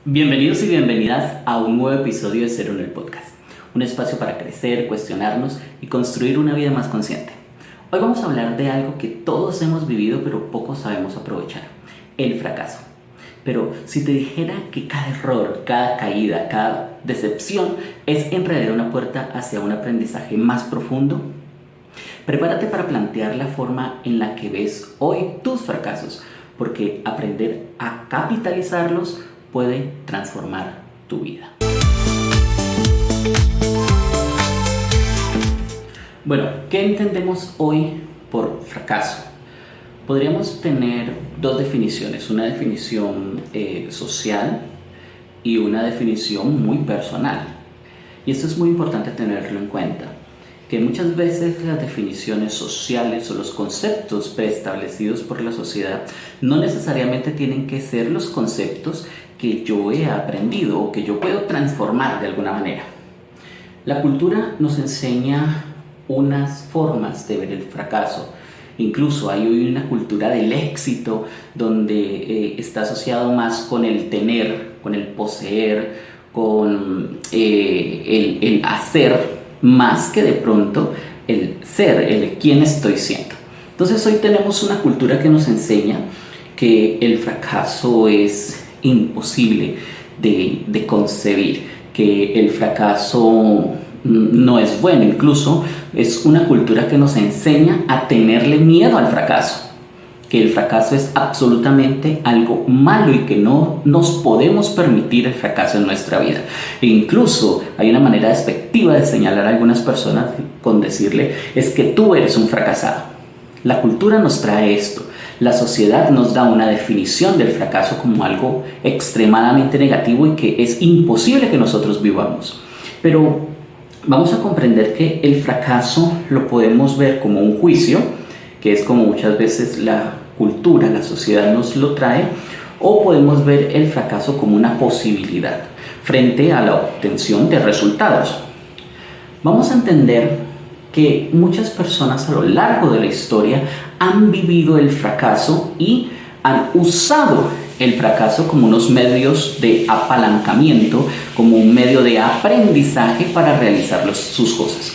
Bienvenidos y bienvenidas a un nuevo episodio de Cero en el Podcast, un espacio para crecer, cuestionarnos y construir una vida más consciente. Hoy vamos a hablar de algo que todos hemos vivido pero poco sabemos aprovechar, el fracaso. Pero si te dijera que cada error, cada caída, cada decepción es en realidad una puerta hacia un aprendizaje más profundo, prepárate para plantear la forma en la que ves hoy tus fracasos, porque aprender a capitalizarlos puede transformar tu vida. Bueno, ¿qué entendemos hoy por fracaso? Podríamos tener dos definiciones, una definición social y una definición muy personal. Y esto es muy importante tenerlo en cuenta, que muchas veces las definiciones sociales o los conceptos preestablecidos por la sociedad no necesariamente tienen que ser los conceptos que yo he aprendido o que yo puedo transformar de alguna manera. La cultura nos enseña unas formas de ver el fracaso. Incluso hay hoy una cultura del éxito donde está asociado más con el tener, con el poseer, con el hacer, más que de pronto el ser, el quién estoy siendo. Entonces hoy tenemos una cultura que nos enseña que el fracaso es imposible de concebir, que el fracaso no es bueno. Incluso es una cultura que nos enseña a tenerle miedo al fracaso, que el fracaso es absolutamente algo malo y que no nos podemos permitir el fracaso en nuestra vida. E incluso hay una manera despectiva de señalar a algunas personas con decirle: es que tú eres un fracasado. La cultura nos trae esto. La sociedad nos da una definición del fracaso como algo extremadamente negativo y que es imposible que nosotros vivamos. Pero vamos a comprender que el fracaso lo podemos ver como un juicio, que es como muchas veces la cultura, la sociedad nos lo trae, o podemos ver el fracaso como una posibilidad frente a la obtención de resultados. Vamos a entender que muchas personas a lo largo de la historia han vivido el fracaso y han usado el fracaso como unos medios de apalancamiento, como un medio de aprendizaje para realizar sus cosas.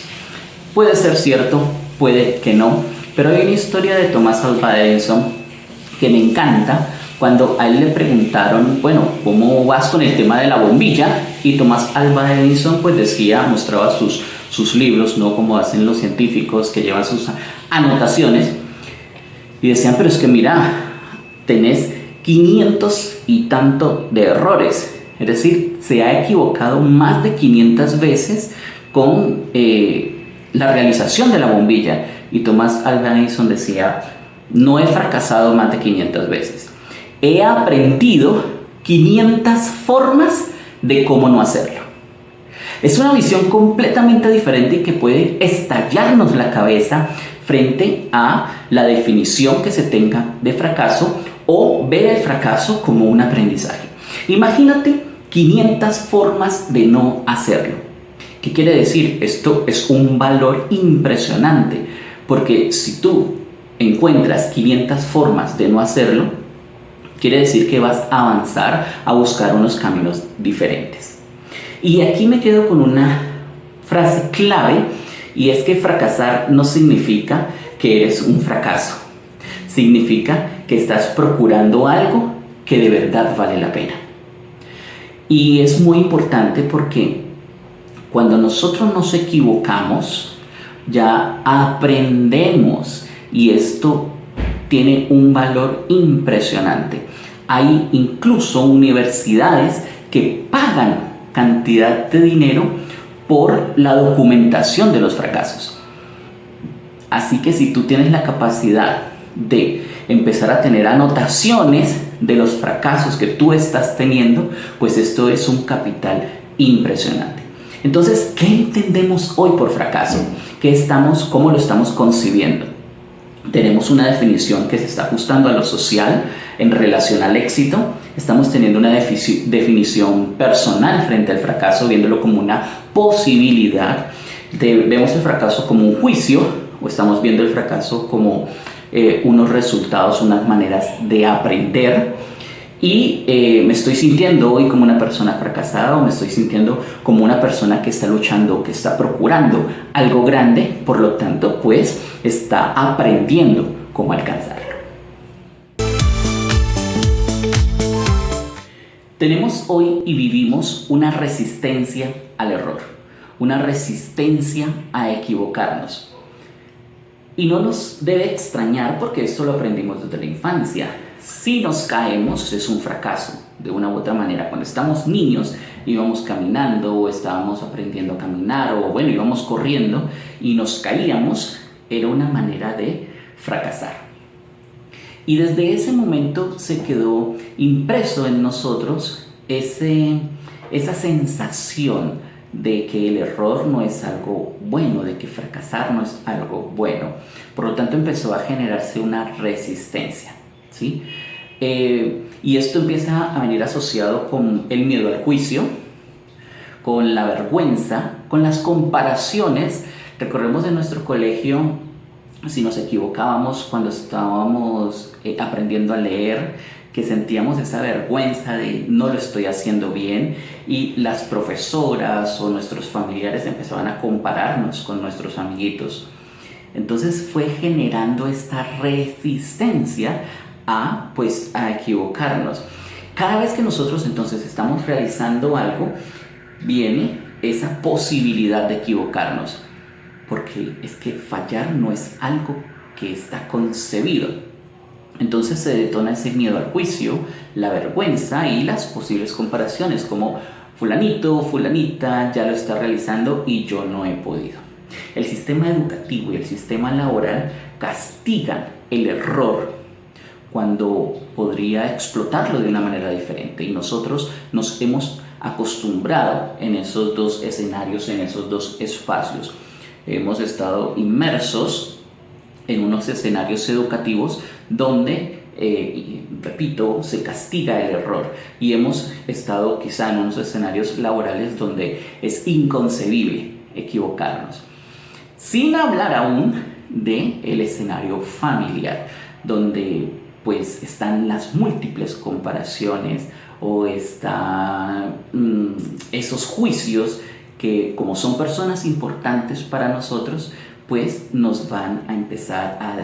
Puede ser cierto, puede que no, pero hay una historia de Thomas Alva Edison que me encanta, cuando a él le preguntaron, bueno, ¿cómo vas con el tema de la bombilla? Y Thomas Alva Edison pues decía, mostraba sus libros, no como hacen los científicos que llevan sus anotaciones, y decían, pero es que mira, tenés 500 y tanto de errores, es decir, se ha equivocado más de 500 veces con la realización de la bombilla. Y Thomas Alva Edison decía, no he fracasado más de 500 veces, he aprendido 500 formas de cómo no hacerlo. Es una visión completamente diferente y que puede estallarnos la cabeza frente a la definición que se tenga de fracaso o ver el fracaso como un aprendizaje. Imagínate 500 formas de no hacerlo. ¿Qué quiere decir? Esto es un valor impresionante, porque si tú encuentras 500 formas de no hacerlo, quiere decir que vas a avanzar a buscar unos caminos diferentes. Y aquí me quedo con una frase clave, y es que fracasar no significa que eres un fracaso. Significa que estás procurando algo que de verdad vale la pena. Y es muy importante porque cuando nosotros nos equivocamos, ya aprendemos, y esto tiene un valor impresionante. Hay incluso universidades que pagan cantidad de dinero por la documentación de los fracasos. Así que si tú tienes la capacidad de empezar a tener anotaciones de los fracasos que tú estás teniendo, pues esto es un capital impresionante. Entonces, ¿qué entendemos hoy por fracaso? ¿Cómo lo estamos concibiendo? Tenemos una definición que se está ajustando a lo social en relación al éxito. Estamos teniendo una definición personal frente al fracaso, viéndolo como una posibilidad. Vemos el fracaso como un juicio, o estamos viendo el fracaso como unos resultados, unas maneras de aprender. Y me estoy sintiendo hoy como una persona fracasada, o me estoy sintiendo como una persona que está luchando, que está procurando algo grande, por lo tanto, pues está aprendiendo cómo alcanzarlo. Tenemos hoy y vivimos una resistencia al error, una resistencia a equivocarnos. Y no nos debe extrañar porque esto lo aprendimos desde la infancia. Si nos caemos es un fracaso, de una u otra manera. Cuando estamos niños íbamos caminando o estábamos aprendiendo a caminar o bueno, íbamos corriendo y nos caíamos, era una manera de fracasar. Y desde ese momento se quedó impreso en nosotros esa sensación de que el error no es algo bueno, de que fracasar no es algo bueno. Por lo tanto, empezó a generarse una resistencia, ¿sí? Y esto empieza a venir asociado con el miedo al juicio, con la vergüenza, con las comparaciones. Recordemos en nuestro colegio, si nos equivocábamos cuando estábamos aprendiendo a leer, que sentíamos esa vergüenza de no lo estoy haciendo bien, y las profesoras o nuestros familiares empezaban a compararnos con nuestros amiguitos. Entonces fue generando esta resistencia a equivocarnos. Cada vez que nosotros entonces estamos realizando algo, viene esa posibilidad de equivocarnos, porque es que fallar no es algo que está concebido. Entonces se detona ese miedo al juicio, la vergüenza y las posibles comparaciones, como fulanito o fulanita ya lo está realizando y yo no he podido. El sistema educativo y el sistema laboral castigan el error cuando podría explotarlo de una manera diferente, y nosotros nos hemos acostumbrado en esos dos escenarios, en esos dos espacios. Hemos estado inmersos en unos escenarios educativos donde, repito, se castiga el error, y hemos estado quizá en unos escenarios laborales donde es inconcebible equivocarnos. Sin hablar aún del escenario familiar, donde pues están las múltiples comparaciones o están esos juicios que, como son personas importantes para nosotros, pues nos van a empezar a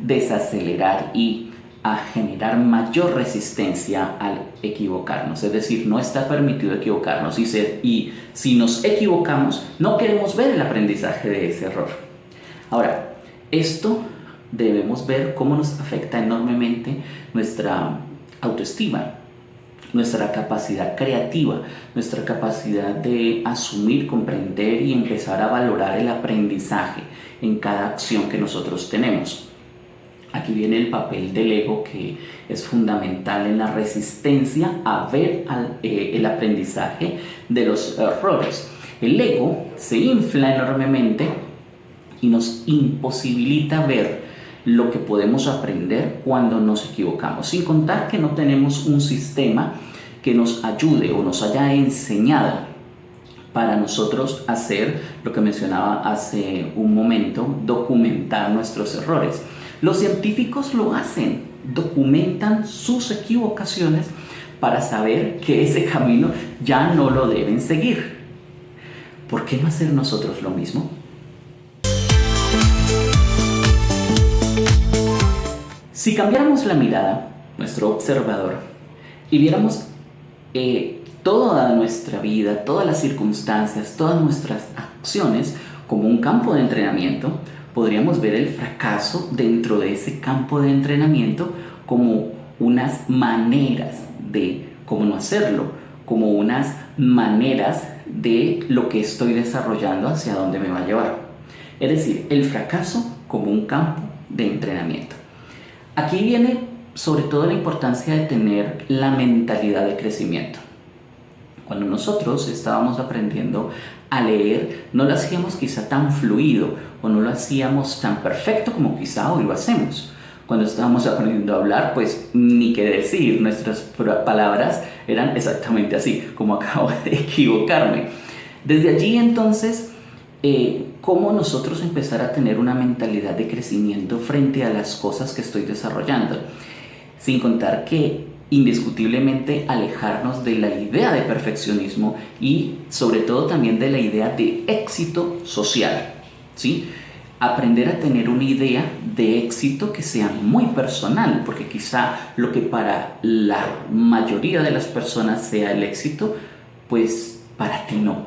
desacelerar y a generar mayor resistencia al equivocarnos. Es decir, no está permitido equivocarnos, y si nos equivocamos, no queremos ver el aprendizaje de ese error. Ahora, esto debemos ver cómo nos afecta enormemente nuestra autoestima, nuestra capacidad creativa, nuestra capacidad de asumir, comprender y empezar a valorar el aprendizaje en cada acción que nosotros tenemos. Aquí viene el papel del ego, que es fundamental en la resistencia a ver el aprendizaje de los errores. El ego se infla enormemente y nos imposibilita ver lo que podemos aprender cuando nos equivocamos, sin contar que no tenemos un sistema que nos ayude o nos haya enseñado para nosotros hacer lo que mencionaba hace un momento, documentar nuestros errores. Los científicos lo hacen, documentan sus equivocaciones para saber que ese camino ya no lo deben seguir. ¿Por qué no hacer nosotros lo mismo? Si cambiáramos la mirada, nuestro observador, y viéramos toda nuestra vida, todas las circunstancias, todas nuestras acciones como un campo de entrenamiento, podríamos ver el fracaso dentro de ese campo de entrenamiento como unas maneras de cómo no hacerlo, como unas maneras de lo que estoy desarrollando hacia dónde me va a llevar. Es decir, el fracaso como un campo de entrenamiento. Aquí viene sobre todo la importancia de tener la mentalidad de crecimiento. Cuando nosotros estábamos aprendiendo a leer, no lo hacíamos quizá tan fluido o no lo hacíamos tan perfecto como quizá hoy lo hacemos. Cuando estábamos aprendiendo a hablar, pues ni qué decir, nuestras palabras eran exactamente así, como acabo de equivocarme. Desde allí entonces, cómo nosotros empezar a tener una mentalidad de crecimiento frente a las cosas que estoy desarrollando, sin contar que indiscutiblemente alejarnos de la idea de perfeccionismo y sobre todo también de la idea de éxito social, ¿sí? Aprender a tener una idea de éxito que sea muy personal, porque quizá lo que para la mayoría de las personas sea el éxito, pues para ti no.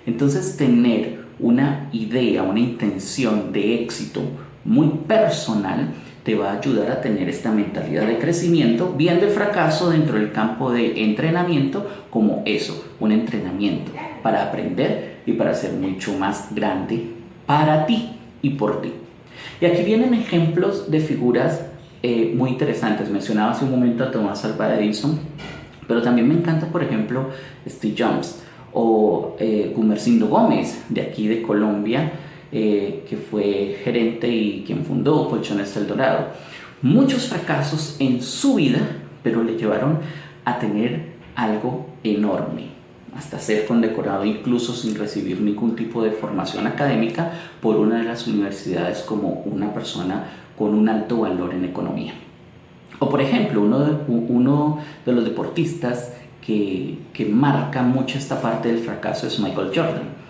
Entonces tener una idea, una intención de éxito muy personal te va a ayudar a tener esta mentalidad de crecimiento, viendo el fracaso dentro del campo de entrenamiento como eso, un entrenamiento para aprender y para ser mucho más grande para ti y por ti. Y aquí vienen ejemplos de figuras muy interesantes. Mencionaba hace un momento a Thomas Alva Edison, pero también me encanta, por ejemplo, Steve Jobs o Gumersindo Gómez, de aquí de Colombia, que fue gerente y quien fundó Colchones El Dorado. Muchos fracasos en su vida, pero le llevaron a tener algo enorme, hasta ser condecorado incluso sin recibir ningún tipo de formación académica por una de las universidades como una persona con un alto valor en economía. O por ejemplo, uno de los deportistas que marca mucho esta parte del fracaso es Michael Jordan.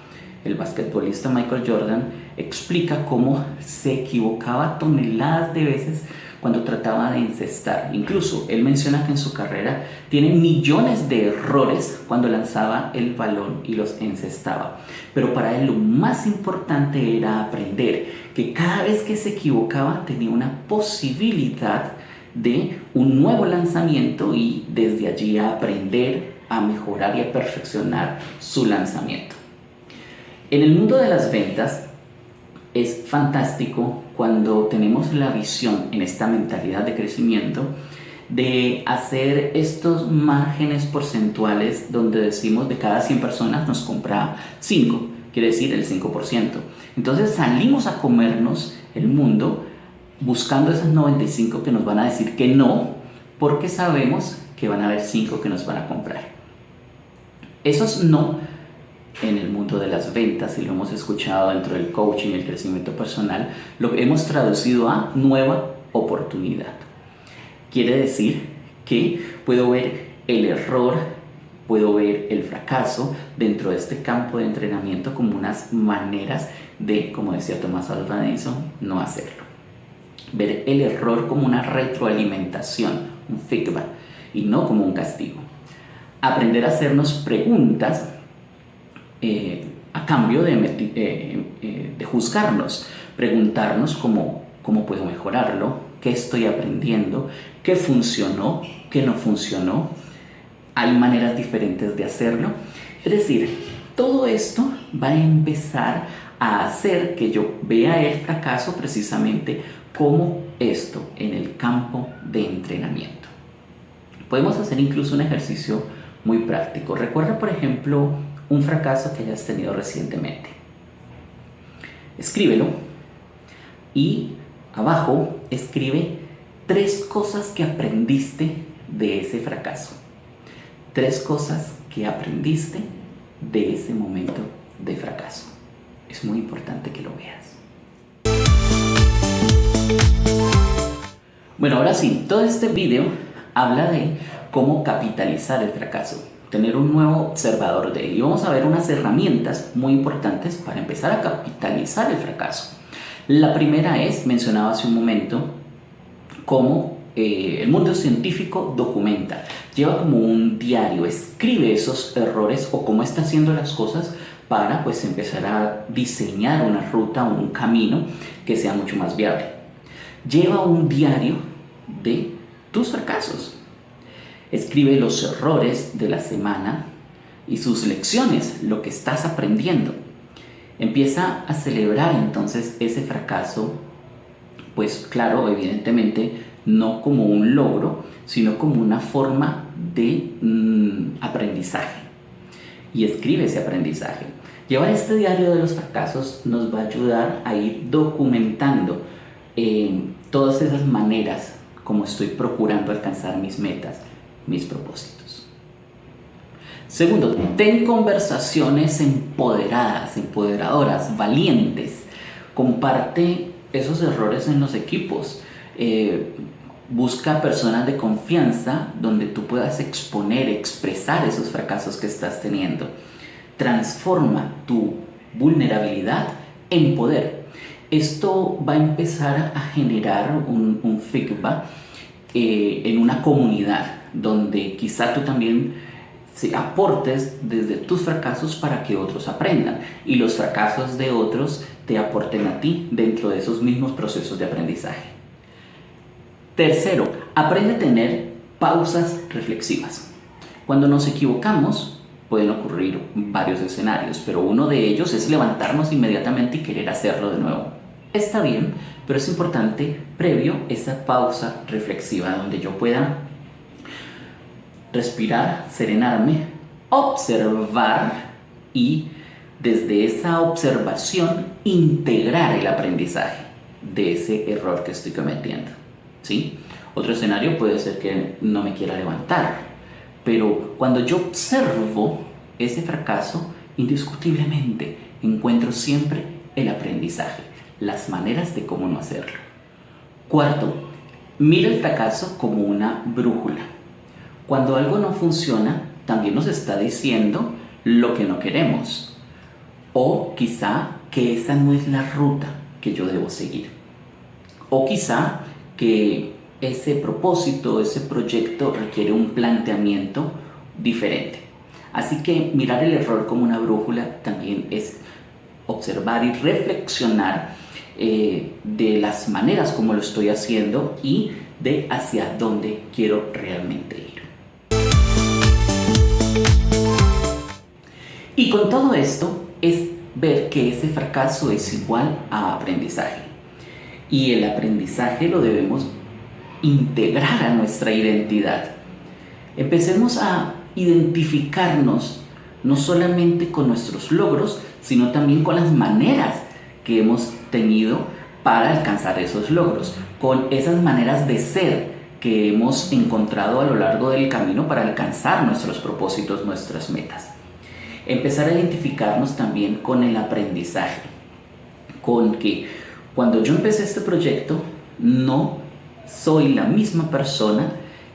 El basquetbolista Michael Jordan explica cómo se equivocaba toneladas de veces cuando trataba de encestar. Incluso él menciona que en su carrera tiene millones de errores cuando lanzaba el balón y los encestaba. Pero para él lo más importante era aprender que cada vez que se equivocaba tenía una posibilidad de un nuevo lanzamiento y desde allí aprender a mejorar y a perfeccionar su lanzamiento. En el mundo de las ventas es fantástico cuando tenemos la visión en esta mentalidad de crecimiento de hacer estos márgenes porcentuales donde decimos de cada 100 personas nos compra 5, quiere decir el 5%. Entonces salimos a comernos el mundo buscando esas 95 que nos van a decir que no, porque sabemos que van a haber 5 que nos van a comprar. Esos no en el mundo de las ventas, y lo hemos escuchado dentro del coaching y el crecimiento personal, lo hemos traducido a nueva oportunidad. Quiere decir que puedo ver el error, puedo ver el fracaso dentro de este campo de entrenamiento como unas maneras de, como decía Thomas Alva Edison, no hacerlo. Ver el error como una retroalimentación, un feedback, y no como un castigo. Aprender a hacernos preguntas a cambio de juzgarnos, preguntarnos cómo puedo mejorarlo, qué estoy aprendiendo, qué funcionó, qué no funcionó, hay maneras diferentes de hacerlo. Es decir, todo esto va a empezar a hacer que yo vea el fracaso precisamente como esto en el campo de entrenamiento. Podemos hacer incluso un ejercicio muy práctico. Recuerda, por ejemplo, un fracaso que hayas tenido recientemente. Escríbelo y abajo escribe 3 cosas que aprendiste de ese fracaso. 3 cosas que aprendiste de ese momento de fracaso. Es muy importante que lo veas. Bueno, ahora sí, todo este video habla de cómo capitalizar el fracaso, tener un nuevo observador de él. Y vamos a ver unas herramientas muy importantes para empezar a capitalizar el fracaso. La primera es, mencionaba hace un momento, cómo el mundo científico documenta, lleva como un diario, escribe esos errores o cómo está haciendo las cosas para pues empezar a diseñar una ruta o un camino que sea mucho más viable. Lleva un diario de tus fracasos. Escribe los errores de la semana y sus lecciones, lo que estás aprendiendo. Empieza a celebrar entonces ese fracaso, pues claro, evidentemente no como un logro, sino como una forma de aprendizaje. Y escribe ese aprendizaje. Llevar este diario de los fracasos nos va a ayudar a ir documentando todas esas maneras como estoy procurando alcanzar mis metas, mis propósitos. Segundo, ten conversaciones empoderadas, empoderadoras, valientes. Comparte esos errores en los equipos. Busca personas de confianza donde tú puedas exponer, expresar esos fracasos que estás teniendo. Transforma tu vulnerabilidad en poder. Esto va a empezar a generar un feedback en una comunidad donde quizá tú también aportes desde tus fracasos para que otros aprendan y los fracasos de otros te aporten a ti dentro de esos mismos procesos de aprendizaje. Tercero, aprende a tener pausas reflexivas. Cuando nos equivocamos, pueden ocurrir varios escenarios, pero uno de ellos es levantarnos inmediatamente y querer hacerlo de nuevo. Está bien, pero es importante previo esa pausa reflexiva donde yo pueda respirar, serenarme, observar y desde esa observación integrar el aprendizaje de ese error que estoy cometiendo. ¿Sí? Otro escenario puede ser que no me quiera levantar, pero cuando yo observo ese fracaso, indiscutiblemente encuentro siempre el aprendizaje, las maneras de cómo no hacerlo. Cuarto, mira el fracaso como una brújula. Cuando algo no funciona, también nos está diciendo lo que no queremos, o quizá que esa no es la ruta que yo debo seguir, o quizá que ese propósito, ese proyecto requiere un planteamiento diferente. Así que mirar el error como una brújula también es observar y reflexionar de las maneras como lo estoy haciendo y de hacia dónde quiero realmente ir. Y con todo esto es ver que ese fracaso es igual a aprendizaje. Y el aprendizaje lo debemos integrar a nuestra identidad. Empecemos a identificarnos no solamente con nuestros logros, sino también con las maneras que hemos tenido para alcanzar esos logros, con esas maneras de ser que hemos encontrado a lo largo del camino para alcanzar nuestros propósitos, nuestras metas. Empezar a identificarnos también con el aprendizaje, con que cuando yo empecé este proyecto, no soy la misma persona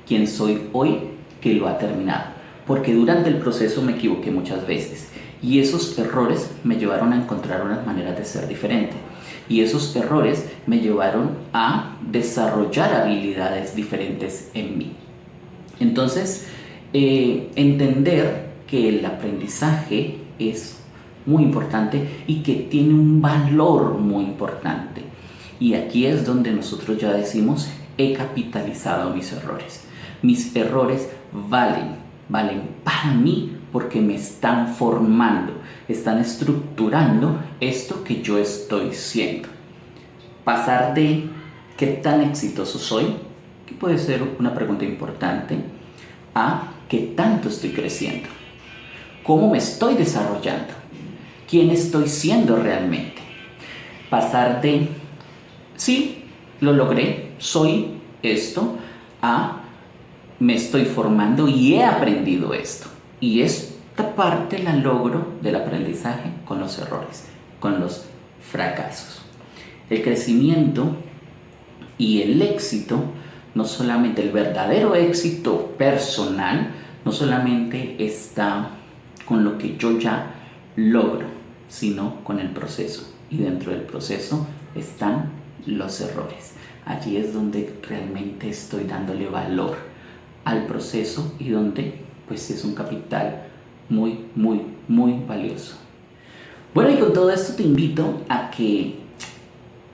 quien soy hoy que lo ha terminado, porque durante el proceso me equivoqué muchas veces y esos errores me llevaron a encontrar unas maneras de ser diferente y esos errores me llevaron a desarrollar habilidades diferentes en mí. Entonces, entender que el aprendizaje es muy importante y que tiene un valor muy importante. Y aquí es donde nosotros ya decimos, he capitalizado mis errores. Mis errores valen para mí porque me están formando, están estructurando esto que yo estoy siendo. Pasar de qué tan exitoso soy, que puede ser una pregunta importante, a qué tanto estoy creciendo. ¿Cómo me estoy desarrollando? ¿Quién estoy siendo realmente? Pasar de, sí, lo logré, soy esto, a me estoy formando y he aprendido esto. Y esta parte la logro del aprendizaje con los errores, con los fracasos. El crecimiento y el éxito, no solamente el verdadero éxito personal, no solamente está con lo que yo ya logro, sino con el proceso. Y dentro del proceso están los errores. Allí es donde realmente estoy dándole valor al proceso y donde pues es un capital muy, muy, muy valioso. Bueno, y con todo esto te invito a que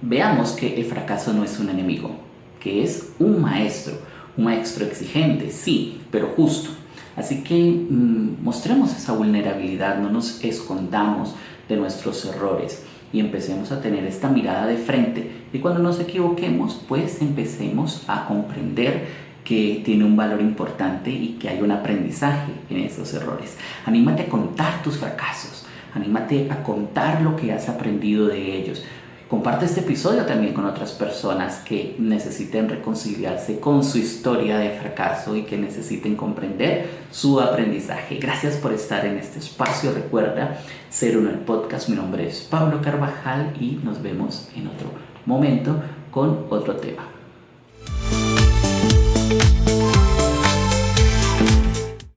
veamos que el fracaso no es un enemigo, que es un maestro exigente, sí, pero justo. Así que mostremos esa vulnerabilidad, no nos escondamos de nuestros errores y empecemos a tener esta mirada de frente. Y cuando nos equivoquemos, pues empecemos a comprender que tiene un valor importante y que hay un aprendizaje en esos errores. Anímate a contar tus fracasos, anímate a contar lo que has aprendido de ellos. Comparte este episodio también con otras personas que necesiten reconciliarse con su historia de fracaso y que necesiten comprender su aprendizaje. Gracias por estar en este espacio. Recuerda, Ser Uno el Podcast. Mi nombre es Pablo Carvajal y nos vemos en otro momento con otro tema.